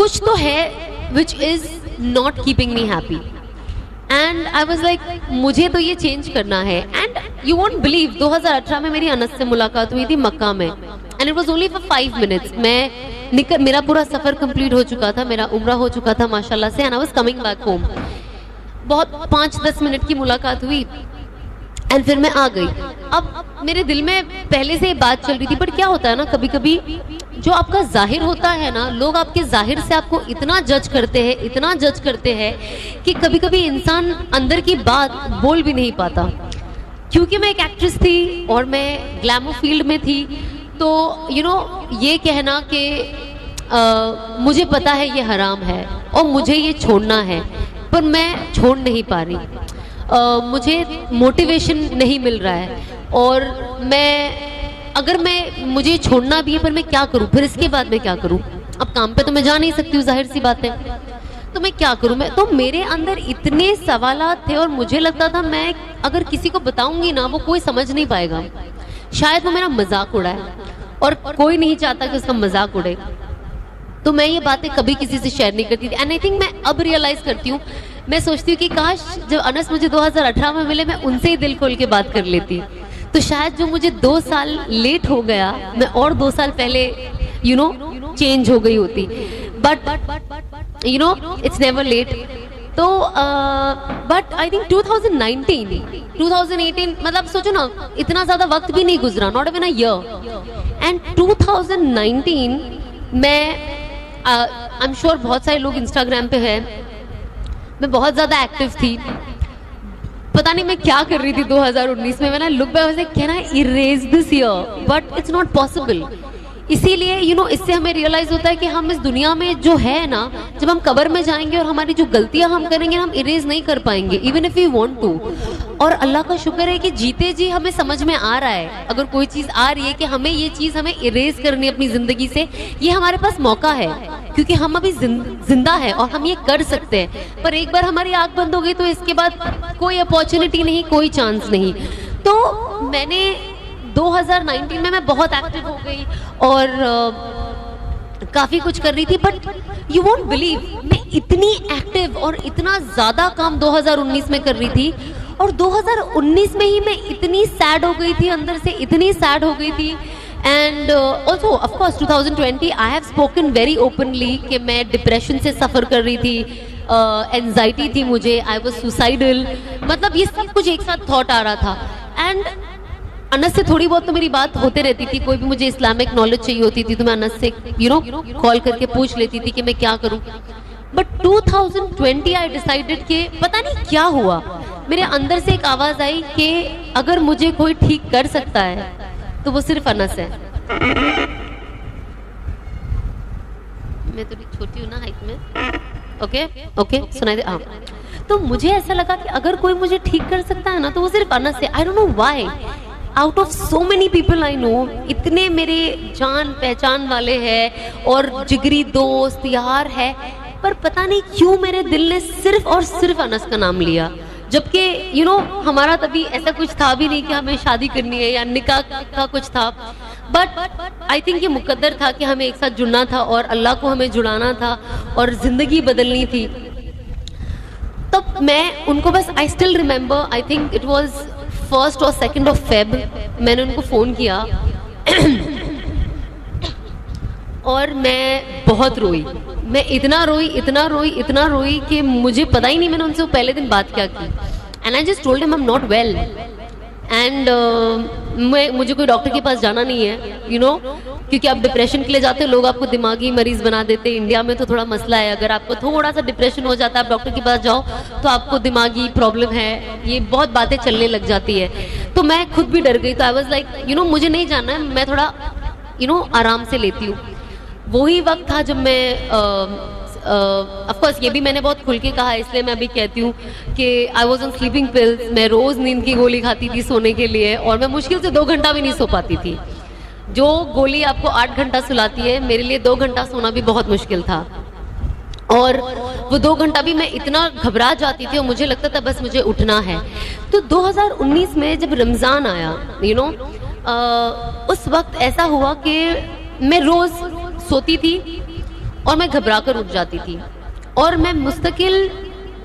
कुछ तो है which is not keeping me happy. And I was like मुझे तो ये चेंज करना है। एंड यू वोंट बिलीव 2018 में मेरी अनस से मुलाकात हुई थी मक्का में, and it was only for 5 minutes. मेरा पूरा सफर कंप्लीट हो चुका था, मेरा उम्रा हो चुका था माशाल्लाह से, and I was coming back home. बहुत 5-10 मिनट की मुलाकात हुई एंड फिर मैं आ गई। अब मेरे दिल में पहले से ये बात चल रही थी, बट क्या होता है ना, कभी कभी जो आपका जाहिर होता है ना, लोग आपके जाहिर से आपको इतना जज करते हैं, इतना जज करते हैं कि कभी कभी इंसान अंदर की बात बोल भी नहीं पाता। क्योंकि मैं एक एक्ट्रेस थी और मैं ग्लैमर फील्ड में थी, तो ये कहना कि मुझे पता है ये हराम है और मुझे ये छोड़ना है, पर मैं छोड़ नहीं पा रही। मुझे मोटिवेशन नहीं मिल रहा है, और मुझे छोड़ना भी है, पर मैं क्या करूं, फिर इसके बाद मैं क्या करूं। अब काम पे तो मैं जा नहीं सकती हूँ, जाहिर सी बात है, तो मैं क्या करूं। तो मेरे अंदर इतने सवालात थे और मुझे लगता था मैं अगर किसी को बताऊंगी ना, वो कोई समझ नहीं पाएगा, शायद वो मेरा मजाक उड़ाए, और कोई नहीं चाहता कि उसका मजाक उड़े। तो मैं ये बातें कभी किसी से शेयर नहीं करती थी। एंड आई थिंक मैं अब रियलाइज करती हूँ, मैं सोचती हूँ कि काश जब अनस मुझे 2018 में मिले, मैं उनसे ही दिल खोल के बात कर लेती, तो शायद जो मुझे 2 साल लेट हो गया, मैं और 2 साल पहले चेंज हो गई होती। But it's never late. तो बट आई थिंक 2018 मतलब सोचो ना, इतना ज्यादा वक्त भी नहीं गुजरा, not even a year. And 2019 मैं आई एम श्योर बहुत सारे लोग इंस्टाग्राम पे हैं, मैं बहुत ज्यादा एक्टिव थी। पता नहीं मैं क्या कर रही थी 2019 में। मैंने लुक बैक से कहना erase this year, but it's not possible. इसीलिए इससे हमें रियलाइज होता है कि हम इस दुनिया में जो है ना, जब हम कब्र में जाएंगे और हमारी जो गलतियां हम करेंगे हम इरेज नहीं कर पाएंगे, even if we want to. और अल्लाह का शुक्र है कि जीते जी हमें समझ में आ रहा है, अगर कोई चीज आ रही है कि हमें ये चीज हमें इरेज करनी है अपनी जिंदगी से, ये हमारे पास मौका है, क्योंकि हम अभी जिंदा है और हम ये कर सकते हैं। पर एक बार हमारी आंख बंद हो गई तो इसके बाद कोई अपॉर्चुनिटी नहीं, कोई चांस नहीं। तो मैंने 2019 में मैं बहुत एक्टिव हो गई और काफी कुछ कर रही थी, बट यू वोंट बिलीव मैं इतनी एक्टिव और इतना ज्यादा काम 2019 में कर रही थी, और 2019 में ही मैं इतनी सैड हो गई थी, अंदर से इतनी सैड हो गई थी। And also of course 2020 I have spoken very openly कि मैं डिप्रेशन से सफर कर रही थी, एंजाइटी थी मुझे, आई वाज सुसाइडल, मतलब ये सब कुछ एक साथ थॉट आ रहा था। एंड अनस से थोड़ी बहुत तो मेरी बात होते रहती थी, कोई भी मुझे इस्लामिक नॉलेज चाहिए होती थी तो मैं अनस से कॉल करके पूछ लेती थी कि मैं क्या करूं। बट 2020 आई डिसाइडेड कि पता नहीं क्या हुआ, मेरे अंदर से एक आवाज आई कि अगर मुझे कोई ठीक कर सकता है तो वो सिर्फ अनस है। मैं थोड़ी छोटी हूँ ना हाइट में, ओके सुनाई दे। हाँ, तो मुझे ऐसा लगा कि अगर कोई मुझे ठीक कर सकता है ना तो वो सिर्फ अनस है। I don't know why, out of so many people I know, इतने मेरे जान पहचान वाले हैं और जिगरी दोस्त यार है, पर पता नहीं क्यों मेरे दिल ने सिर्फ और सिर्फ अनस का नाम लिया। जबकि हमारा तभी ऐसा कुछ था भी नहीं कि हमें शादी करनी है या निकाह का कुछ था, बट आई थिंक ये मुकद्दर था कि हमें एक साथ जुड़ना था और अल्लाह को हमें जुड़ाना था और जिंदगी बदलनी थी। तब मैं उनको बस, I still remember, I think it was 1 और 2 of Feb, मैंने उनको फोन किया और मैं बहुत रोई। मैं इतना रोई कि मुझे पता ही नहीं मैंने उनसे पहले दिन बात क्या की। And I just told him I am not well, and मुझे कोई डॉक्टर के पास जाना नहीं है, क्योंकि आप डिप्रेशन के लिए जाते हो लोग आपको दिमागी मरीज बना देते हैं। इंडिया में तो थोड़ा मसला है, अगर आपको थोड़ा सा डिप्रेशन हो जाता है आप डॉक्टर के पास जाओ तो आपको दिमागी प्रॉब्लम है, ये बहुत बातें चलने लग जाती है। तो मैं खुद भी डर गई, तो आई वाज लाइक मुझे नहीं जाना है, मैं थोड़ा आराम से लेती हूँ। वही वक्त था जब मैं ऑफ कोर्स ये भी मैंने बहुत खुल के कहा, इसलिए मैं अभी कहती हूँ कि I was on sleeping pills. मैं रोज नींद की गोली खाती थी सोने के लिए, और मैं मुश्किल से 2 घंटा भी नहीं सो पाती थी। जो गोली आपको 8 घंटा सुलाती है, मेरे लिए 2 घंटा सोना भी बहुत मुश्किल था। और वो 2 घंटा भी मैं इतना घबरा जाती थी और मुझे लगता था बस मुझे उठना है। तो 2019 में जब रमज़ान आया, उस वक्त ऐसा हुआ कि मैं रोज सोती थी और मैं घबरा कर उठ जाती थी और मैं मुस्तकिल